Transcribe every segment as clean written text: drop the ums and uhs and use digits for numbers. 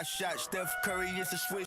my shot. Steph Curry is a switch.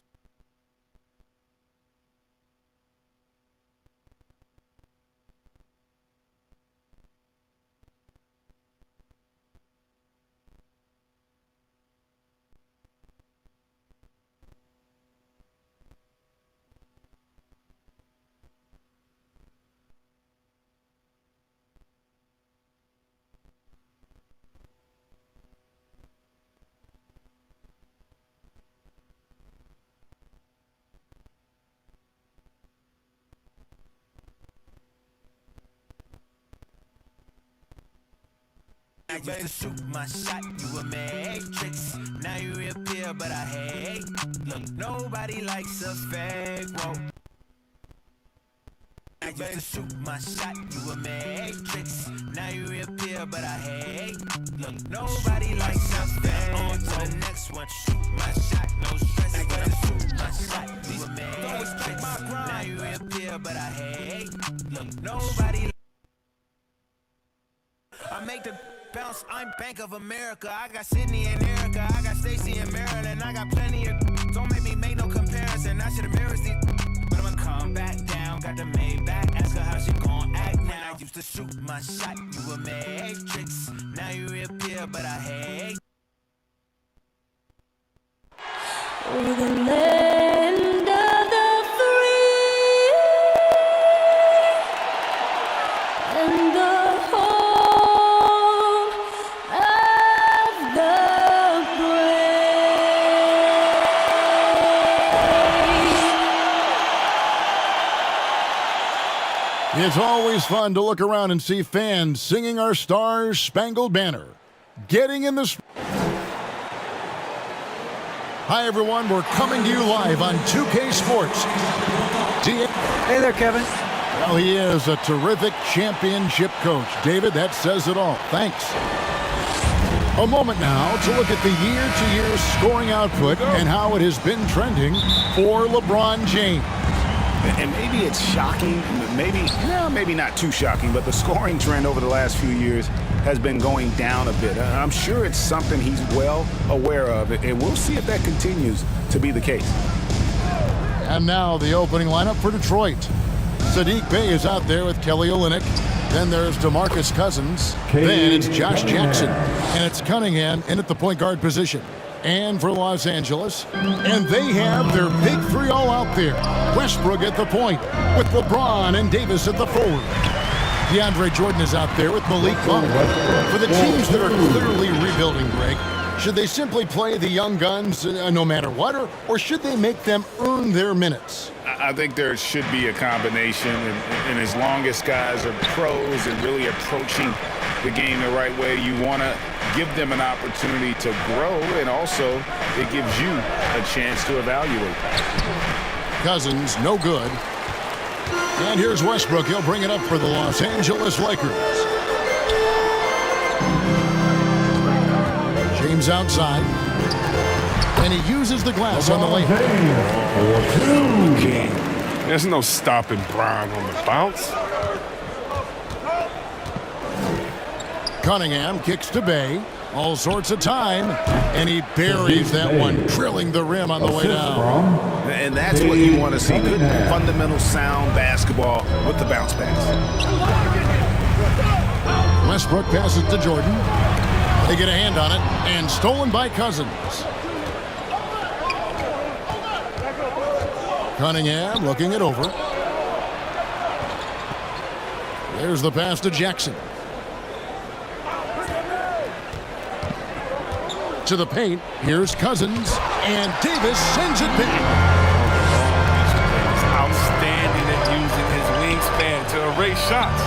I used to shoot my shot, you a matrix. Now you reappear, but I hate. Look, nobody likes a fake, whoa. I used to shoot my shot, you a matrix. Now you reappear, but I hate. Look, nobody likes a fake. On to the next one, shoot my shot, no stress. I used to shoot my shot, you a matrix. Now you reappear, but I hate. Look, nobody. I make the bounce, I'm Bank of America. I got Sydney and Erica, I got Stacy and Maryland. I got plenty of. Don't make me make no comparison. I should embarrass these, but I'ma come back down. Got the Maybach, ask her how she gon' act now. I used to shoot my shot, you a matrix. Now you reappear, but I hate. Over the land of the free and the It's always fun to look around and see fans singing our Stars Spangled Banner. Getting in the... Hi, everyone. We're coming to you live on 2K Sports. Hey there, Kevin. Well, he is a terrific championship coach. David, that says it all. Thanks. A moment now to look at the year-to-year scoring output and how it has been trending for LeBron James. And maybe it's shocking, maybe not too shocking, but the scoring trend over the last few years has been going down a bit. I'm sure it's something he's well aware of, and we'll see if that continues to be the case. And now the opening lineup for Detroit. Sadiq Bey is out there with Kelly Olynyk. Then there's DeMarcus Cousins. Then it's Josh Jackson. And it's Cunningham in at the point guard position. And for Los Angeles, and they have their big three all out there. Westbrook at the point with LeBron and Davis at the forward. DeAndre Jordan is out there with Malik Monk. For the teams that are clearly rebuilding, Greg, should they simply play the young guns no matter what, or should they make them earn their minutes? I think there should be a combination, and as long as guys are pros and really approaching the game the right way, you want to give them an opportunity to grow, and also it gives you a chance to evaluate. Cousins, no good. And here's Westbrook. He'll bring it up for the Los Angeles Lakers. James outside. And he uses the glass on the lane. Okay. There's no stopping Bron on the bounce. Cunningham kicks to Bey. All sorts of time. And he buries that one, drilling the rim on the way down. And that's what you want to see. Good fundamental sound basketball with the bounce pass. Westbrook passes to Jordan. They get a hand on it. And stolen by Cousins. Cunningham looking it over. There's the pass to Jackson. To the paint. Here's Cousins. And Davis sends it back. He's outstanding at using his wingspan to erase shots.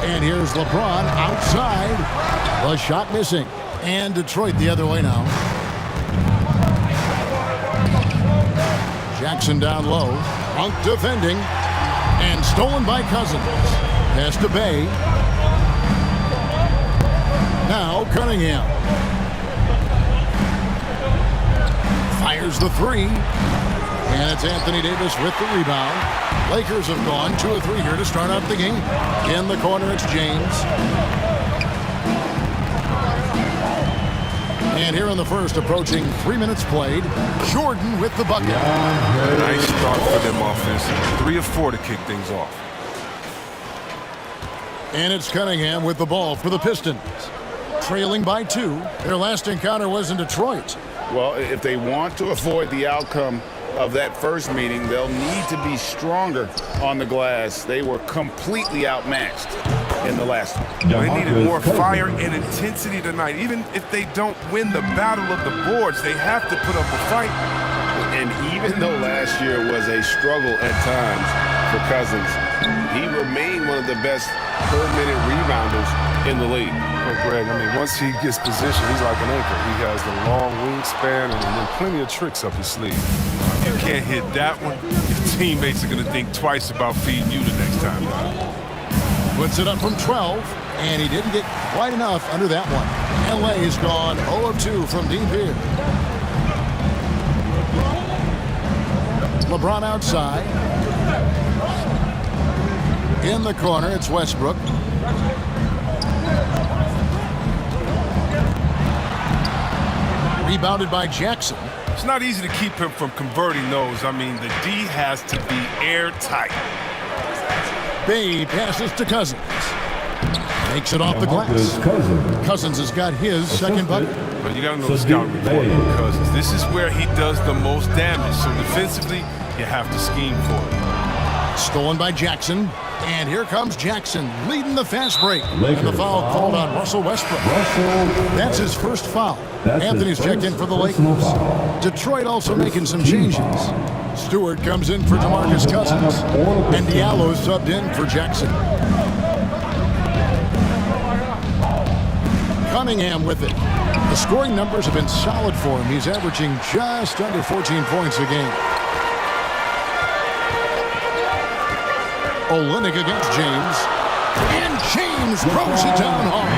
And here's LeBron outside. The shot missing. And Detroit the other way now. Jackson down low. Monk defending. And stolen by Cousins. Pass to Bey. Now Cunningham. Fires the three. And it's Anthony Davis with the rebound. Lakers have gone 2 of 3 here to start out the game. In the corner, it's James. And here in the first, approaching 3 minutes played, Jordan with the bucket. Nice start for them offense. 3 of 4 to kick things off. And it's Cunningham with the ball for the Pistons. Trailing by 2. Their last encounter was in Detroit. Well, if they want to avoid the outcome of that first meeting, they'll need to be stronger on the glass. They were completely outmatched in the last one. They needed more fire and intensity tonight. Even if they don't win the battle of the boards, they have to put up a fight. And even though last year was a struggle at times for Cousins, he remained one of the best per-minute rebounders in the league. Well, Greg, I mean, once he gets positioned, he's like an anchor. He has the long wingspan and then plenty of tricks up his sleeve. If you can't hit that one, your teammates are going to think twice about feeding you the next time. Puts it up from 12, and he didn't get quite enough under that one. LA's gone 0 of 2 from deep here. LeBron outside. In the corner, it's Westbrook. Rebounded by Jackson. It's not easy to keep him from converting those. I mean, the D has to be airtight. Bay passes to Cousins. Takes it off the glass. Cousins has got his second bucket. But you got to know the scout report on Cousins. This is where he does the most damage. So defensively, you have to scheme for it. Stolen by Jackson. And here comes Jackson leading the fast break. And the foul called on Russell Westbrook. That's his first foul. Anthony's checked in for the Lakers. Detroit also making some changes. Stewart comes in for DeMarcus Cousins. And Diallo subbed in for Jackson. Cunningham with it. The scoring numbers have been solid for him. He's averaging just under 14 points a game. Olynyk against James. And James throws it down hard.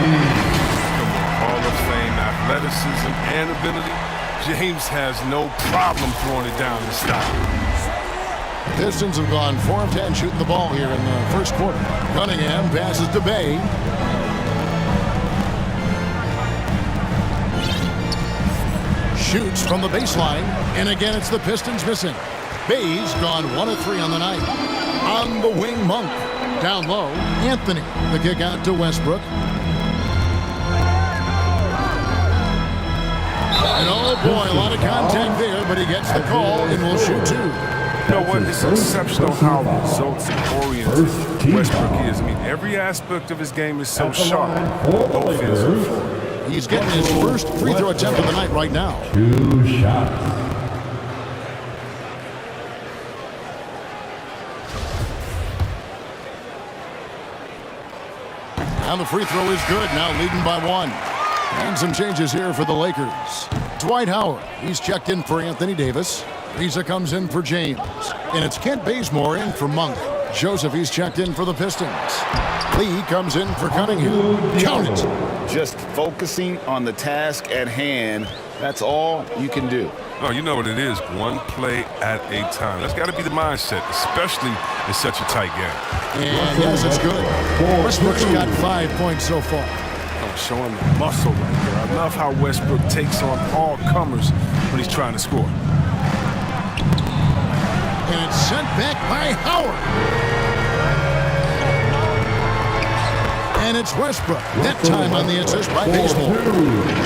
Hall of Fame athleticism and ability. James has no problem throwing it down in style. Pistons have gone 4 of 10 shooting the ball here in the first quarter. Cunningham passes to Bay. Shoots from the baseline. And again, it's the Pistons missing. Bay's gone 1 of 3 on the night. On the wing, Monk. Down low, Anthony. The kick out to Westbrook. And oh boy, a lot of contact there, but he gets the call and will shoot 2. You know what? It's exceptional how results-oriented Westbrook is. I mean, every aspect of his game is so sharp. Offensive. He's getting his first free throw attempt of the night right now. 2 shots. And the free throw is good, now leading by 1. And some changes here for the Lakers. Dwight Howard, he's checked in for Anthony Davis. Reza comes in for James. And it's Kent Bazemore in for Monk. Joseph, he's checked in for the Pistons. Lee comes in for Cunningham. Count it. Just focusing on the task at hand, that's all you can do. Oh, you know what it is. One play at a time. That's got to be the mindset, especially in such a tight game. And yes, it's good. Westbrook's got 5 points so far. Oh, showing the muscle right there. I love how Westbrook takes on all comers when he's trying to score. And it's sent back by Howard. And it's Westbrook. That time on the assist by Bazemore.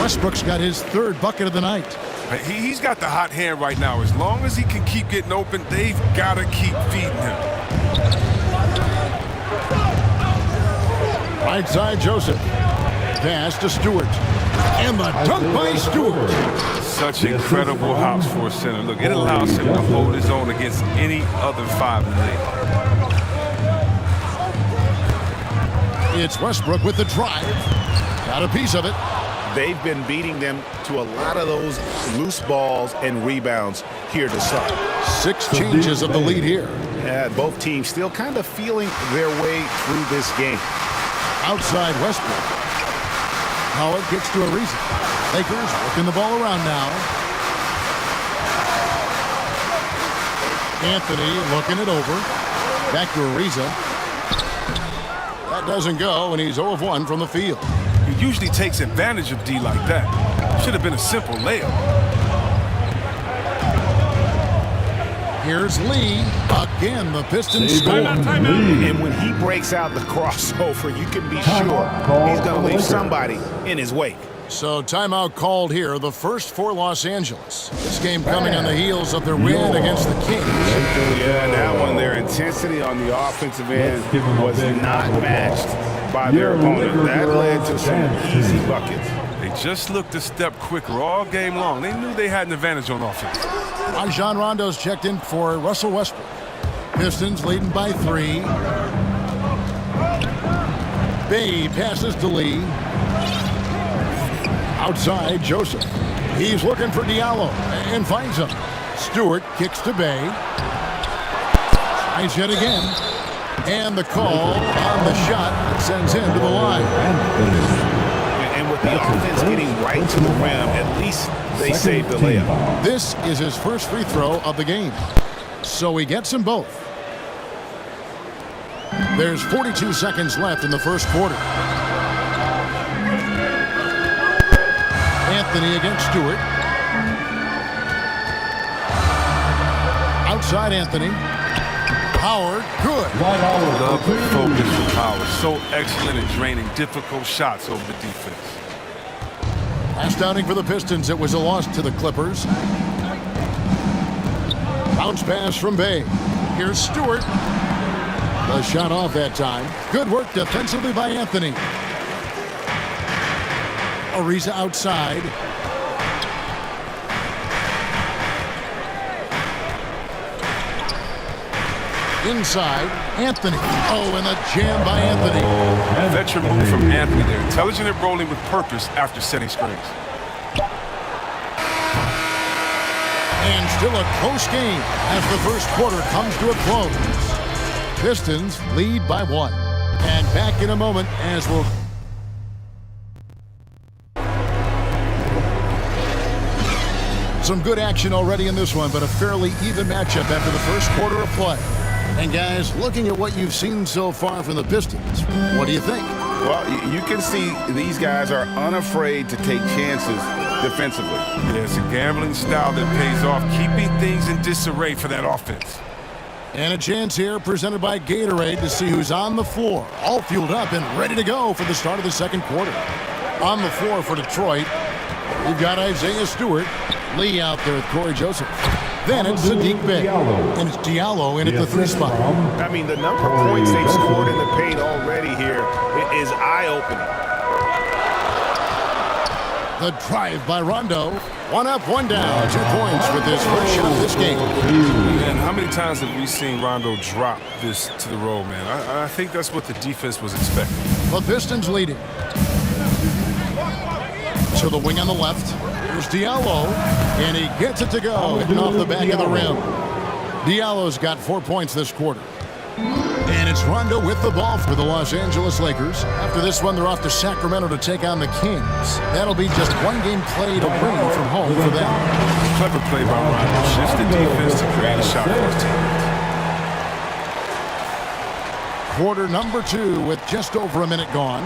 Westbrook's got his 3rd bucket of the night. He's got the hot hand right now. As long as he can keep getting open, they've got to keep feeding him. Right side, Joseph. Pass to Stewart. And the dunk by Stewart. Such incredible hops for a center. Look, it allows him to hold his own against any other 5 in the league. It's Westbrook with the drive. Got a piece of it. They've been beating them to a lot of those loose balls and rebounds here to start. 6 changes of the lead here. Yeah, both teams still kind of feeling their way through this game. Outside Westbrook. Howard gets to Ariza. Lakers working the ball around now. Anthony looking it over. Back to Ariza. That doesn't go, and he's 0 of 1 from the field. He usually takes advantage of D like that. Should have been a simple layup. Here's Lee. Again, the Pistons score. And when he breaks out the crossover, you can be sure he's going to leave somebody in his wake. So timeout called here, the first for Los Angeles. This game coming on the heels of their win against the Kings. Yeah, that one, their intensity on the offensive end was not matched by their opponent. That led to some easy buckets. They just looked a step quicker all game long. They knew they had an advantage on offense. Rajon Rondo's checked in for Russell Westbrook. Pistons leading by 3. Bay passes to Lee. Outside, Joseph. He's looking for Diallo and finds him. Stewart kicks to Bay. Tries yet again. And the call on the shot that sends him to the line. And with the offense getting right to the rim, at least they saved the layup. This is his first free throw of the game. So he gets them both. There's 42 seconds left in the first quarter. Anthony against Stewart. Outside Anthony. Howard, good. Love the focus from Howard. So excellent at draining difficult shots over the defense. Last outing for the Pistons, it was a loss to the Clippers. Bounce pass from Bay. Here's Stewart. The shot off that time. Good work defensively by Anthony. Ariza outside. Inside, Anthony. Oh, and a jam by Anthony. Veteran move from Anthony there. Intelligent at rolling with purpose after setting screens. And still a close game as the first quarter comes to a close. Pistons lead by 1. And back in a moment as we'll... Some good action already in this one, but a fairly even matchup after the first quarter of play. And guys, looking at what you've seen so far from the Pistons, what do you think? Well, you can see these guys are unafraid to take chances defensively. Yeah, it's a gambling style that pays off, keeping things in disarray for that offense. And a chance here presented by Gatorade to see who's on the floor, all fueled up and ready to go for the start of the second quarter. On the floor for Detroit, we've got Isaiah Stewart. Lee out there with Corey Joseph. Then it's Sadiq Bey. And it's Diallo in at the 3 spot. I mean, the number of points they've scored in the paint already here is eye-opening. The drive by Rondo. 1 up, 1 down. 2 points with his first shot of this game. Man, how many times have we seen Rondo drop this to the roll, man? I think that's what the defense was expecting. The Pistons leading. To the wing on the left. Here's Diallo, and he gets it to go, hitting off the back of the rim. Diallo's got 4 points this quarter. And it's Rondo with the ball for the Los Angeles Lakers. After this one, they're off to Sacramento to take on the Kings. That'll be just 1 game played away from home for them. Clever play by Rondo. Shifts the defense to create a shot for his teammates. Quarter number 2 with just over a minute gone.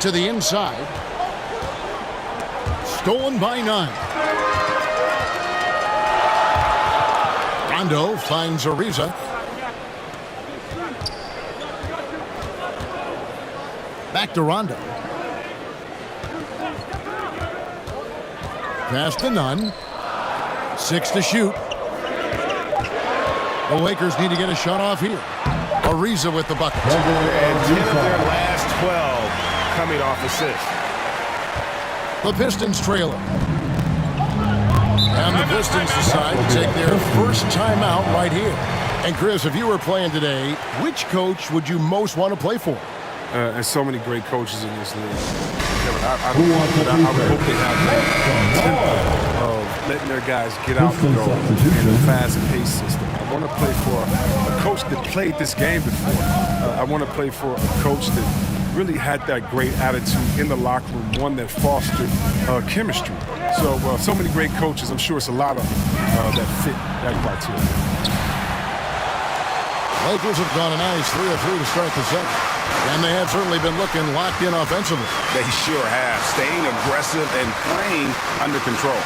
To the inside. Stolen by none. Rondo finds Ariza. Back to Rondo. Pass to none. 6 to shoot. The Lakers need to get a shot off here. Ariza with the bucket. And 10 of their last 12 coming off assists. The Pistons trailing. And the Pistons decide to take their first timeout right here. And Chris, if you were playing today, which coach would you most want to play for? And so many great coaches in this league. Kevin, I would hope they have that tempo of letting their guys get out the door in a fast-paced system. I want to play for a coach that played this game before. I want to play for a coach that really had that great attitude in the locker room, one that fostered chemistry. So many great coaches. I'm sure it's a lot of that fit that criteria. Lakers have gone a nice 3-of-3 to start the second. And they have certainly been looking locked in offensively. They sure have, staying aggressive and playing under control.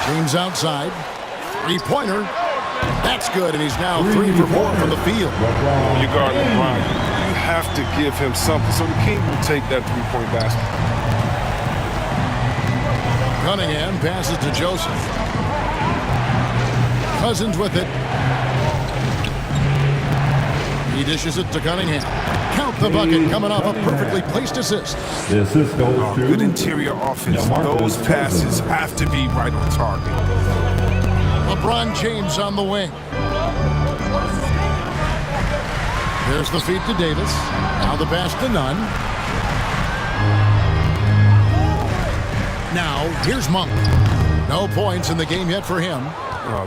James outside. Three-pointer. That's good, and he's now 3 for 4 from the field. You guard LeBron. You have to give him something so the King will take that three-point basket. Cunningham passes to Joseph. Cousins with it. He dishes it to Cunningham. Count the bucket, coming off a perfectly placed assist. The assist goes to Good interior offense. Those passes have to be right on target. LeBron James on the wing. There's the feed to Davis. Now the pass to Nunn. Now here's Monk. No points in the game yet for him.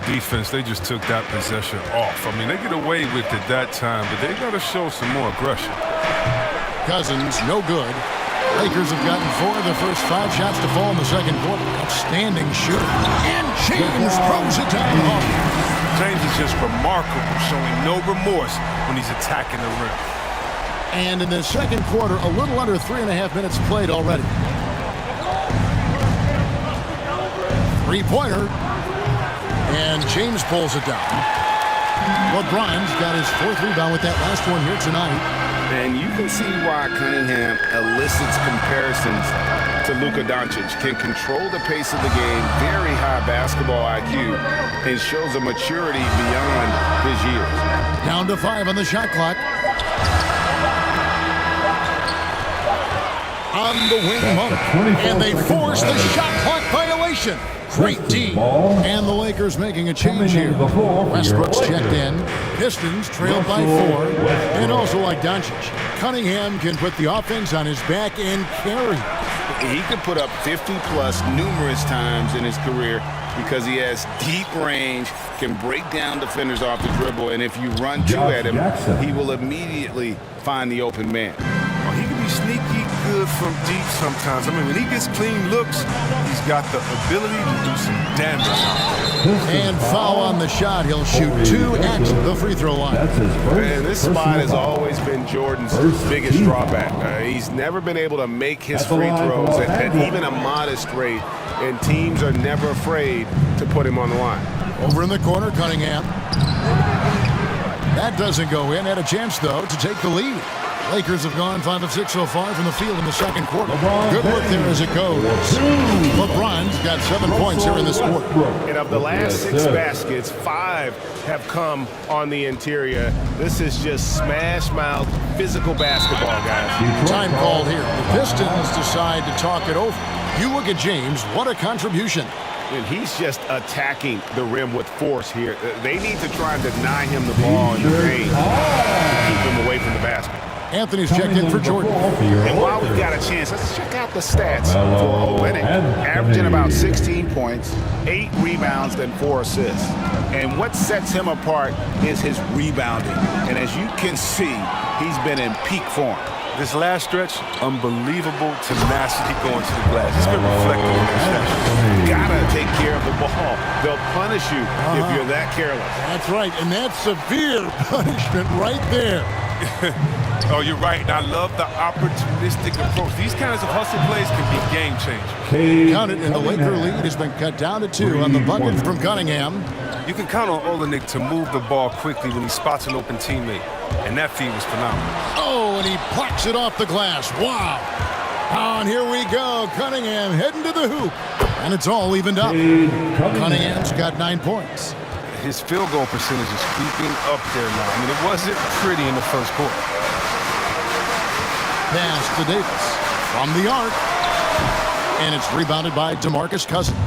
Defense, they just took that possession off. I mean, they get away with it that time, but they got to show some more aggression. Cousins, no good. Lakers have gotten 4 of the first 5 shots to fall in the second quarter. Outstanding shooting. And James throws it down the hall. James is just remarkable, showing no remorse when he's attacking the rim. And in the second quarter, a little under 3.5 minutes played already. Three-pointer. And James pulls it down. LeBron's got his 4th rebound with that last one here tonight. And you can see why Cunningham elicits comparisons to Luka Doncic. Can control the pace of the game, very high basketball IQ, and shows a maturity beyond his years. Down to 5 on the shot clock. On the wing, Monk. And they force the shot clock violation. Great D. And the Lakers making a change here. Westbrook's checked in. Pistons trailed by 4. And also like Doncic, Cunningham can put the offense on his back and carry. He could put up 50-plus numerous times in his career because he has deep range, can break down defenders off the dribble, and if you run 2 at him, he will immediately find the open man. He can be sneaky good from deep sometimes. I mean, when he gets clean looks, he's got the ability to do some damage. And foul on the shot. He'll shoot 2 at the free throw line. And this spot has always been Jordan's biggest drawback. He's never been able to make his free throws at even a modest rate, and teams are never afraid to put him on the line. Over in the corner, Cunningham. That doesn't go in. Had a chance, though, to take the lead. Lakers have gone 5 of 6 so far from the field in the second quarter. Good work there as it goes. LeBron's got 7 points here in this quarter. And of the last 6 baskets, 5 have come on the interior. This is just smash-mouth physical basketball, guys. Time called here. The Pistons decide to talk it over. You look at James. What a contribution. And he's just attacking the rim with force here. They need to try and deny him the ball in the paint to keep him away from the basket. Anthony's checked in for Jordan. And while we've got a chance, let's check out the stats for Olynyk. Averaging about 16 points, 8 rebounds, and 4 assists. And what sets him apart is his rebounding. And as you can see, he's been in peak form. This last stretch, unbelievable tenacity going to the glass. It's been reflected in the stats. Gotta take care of the ball. They'll punish you if you're that careless. That's right, and that's severe punishment right there. Oh, you're right. And I love the opportunistic approach. These kinds of hustle plays can be game changers. Count it, and the Laker lead has been cut down to 2 on the bucket from Cunningham. You can count on Olynyk to move the ball quickly when he spots an open teammate. And that feed was phenomenal. Oh, and he plucks it off the glass. Wow. Oh, and here we go. Cunningham heading to the hoop. And it's all evened up. Cunningham's got 9 points. His field goal percentage is creeping up there now. I mean, it wasn't pretty in the first quarter. Pass to Davis from the arc. And it's rebounded by DeMarcus Cousins.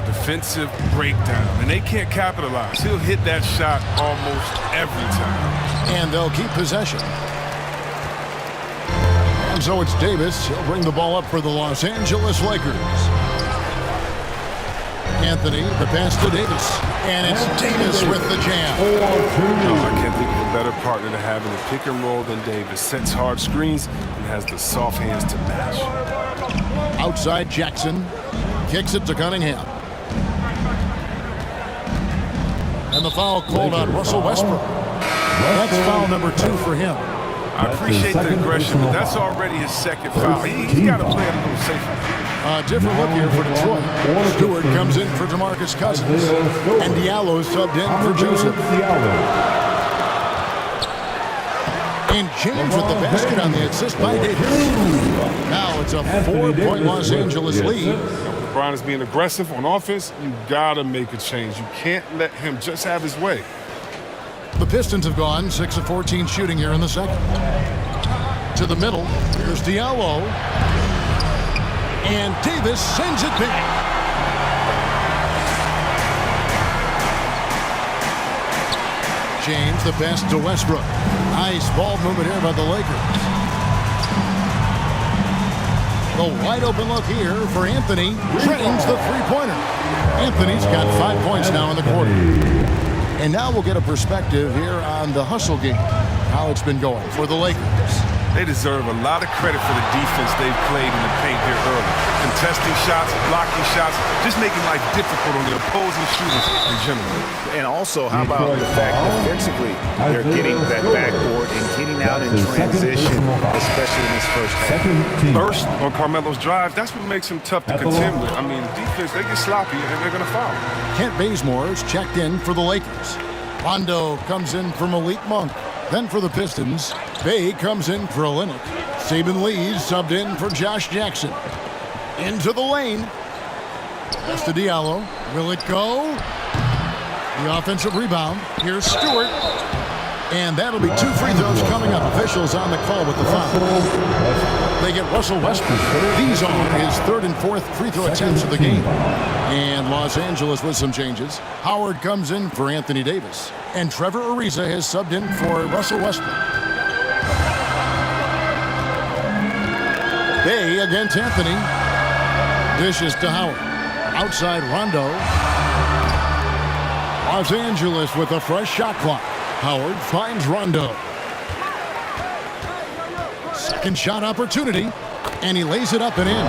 Defensive breakdown, and they can't capitalize. He'll hit that shot almost every time. And they'll keep possession. And so it's Davis. He'll bring the ball up for the Los Angeles Lakers. Anthony, the pass to Davis. And it's Davis with the jam. I can't think of a better partner to have in a pick and roll than Davis. Sets hard screens and has the soft hands to match. Outside Jackson. Kicks it to Cunningham. And the foul called on Russell Westbrook. That's foul number 2 for him. I appreciate the aggression, but that's already his second foul. He's got to play it a little safer. A different look here for Detroit. Stewart comes in for DeMarcus Cousins, and Diallo subbed in for Joseph. And James with the basket on the assist by Davis. Now it's a 4-point Los Angeles lead. LeBron is being aggressive on offense. You got to make a change. You can't let him just have his way. The Pistons have gone 6 of 14 shooting here in the second. To the middle, here's Diallo. And Davis sends it back. James, the pass to Westbrook. Nice ball movement here by the Lakers. The wide open look here for Anthony. Drains the three-pointer. Anthony's got 5 points now in the quarter. And now we'll get a perspective here on the hustle game, how it's been going for the Lakers. They deserve a lot of credit for the defense they've played in the paint here early. Contesting shots, blocking shots, just making life difficult on the opposing shooters in general. And also, how about the fact defensively, they're getting that backboard and getting out in transition, especially in this first half. Burst on Carmelo's drive, that's what makes him tough to contend with. I mean, defense, they get sloppy and they're going to foul. Kent Bazemore is checked in for the Lakers. Rondo comes in for Malik Monk. Then for the Pistons, Bay comes in for Olynyk. Saban Lee's subbed in for Josh Jackson. Into the lane. Pass to Diallo. Will it go? The offensive rebound. Here's Stewart. And that'll be 2 free throws coming up. Officials on the call with the foul. They get Russell Westbrook. These are his 3rd and 4th free throw attempts of the game. And Los Angeles with some changes. Howard comes in for Anthony Davis. And Trevor Ariza has subbed in for Russell Westbrook. Bay against Anthony. Dishes to Howard. Outside Rondo. Los Angeles with a fresh shot clock. Howard finds Rondo. Second shot opportunity. And he lays it up and in.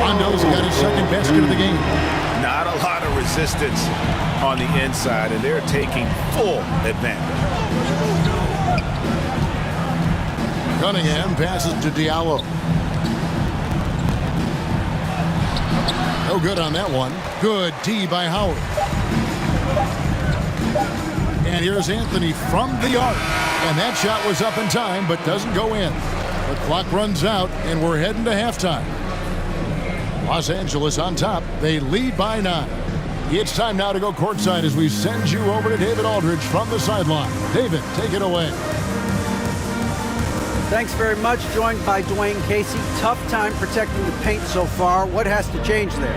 Rondo's got his second basket of the game. Not a lot of resistance on the inside, and they're taking full advantage. Cunningham passes to Diallo. No good on that one. Good D by Howard. And here's Anthony from the arc. And that shot was up in time, but doesn't go in. The clock runs out, and we're heading to halftime. Los Angeles on top. They lead by 9. It's time now to go courtside as we send you over to David Aldridge from the sideline. David, take it away. Thanks very much. Joined by Dwayne Casey. Tough time protecting the paint so far. What has to change there?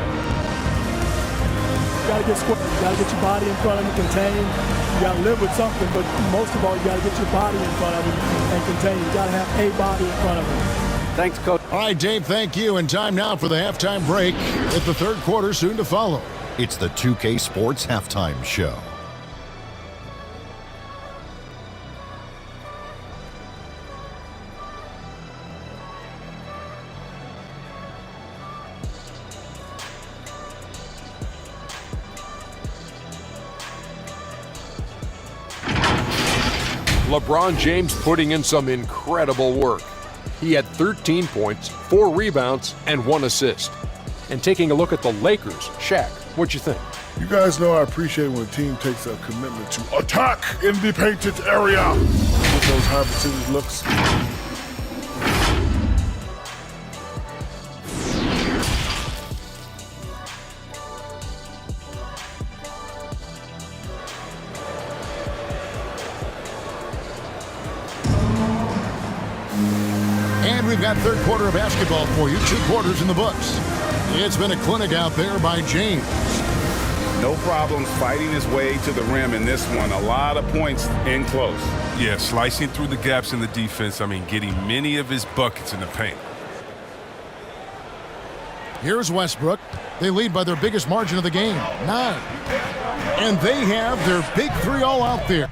You got to get square. You got to get your body in front of him, contain. You got to live with something, but most of all, you got to get your body in front of him and contain. You got to have a body in front of him. Thanks, Coach. All right, Dave, thank you. And time now for the halftime break. With the third quarter soon to follow. It's the 2K Sports Halftime Show. LeBron James putting in some incredible work. He had 13 points, 4 rebounds, and 1 assist. And taking a look at the Lakers, Shaq, what'd you think? You guys know I appreciate when a team takes a commitment to attack in the painted area with those high percentage looks. And we've got third quarter of basketball for you. 2 quarters in the books. It's been a clinic out there by James. No problems fighting his way to the rim in this one. A lot of points in close. Yeah, slicing through the gaps in the defense. I mean, getting many of his buckets in the paint. Here's Westbrook. They lead by their biggest margin of the game, 9. And they have their big 3 all out there.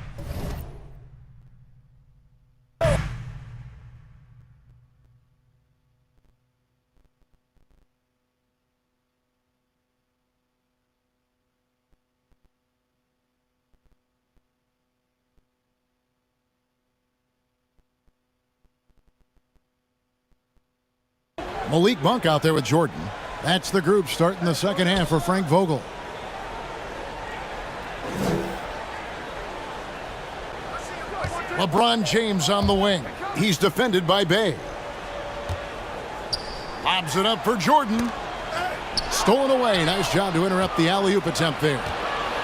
Malik Monk out there with Jordan. That's the group starting the second half for Frank Vogel. LeBron James on the wing. He's defended by Bay. Lobs it up for Jordan. Stolen away. Nice job to interrupt the alley-oop attempt there.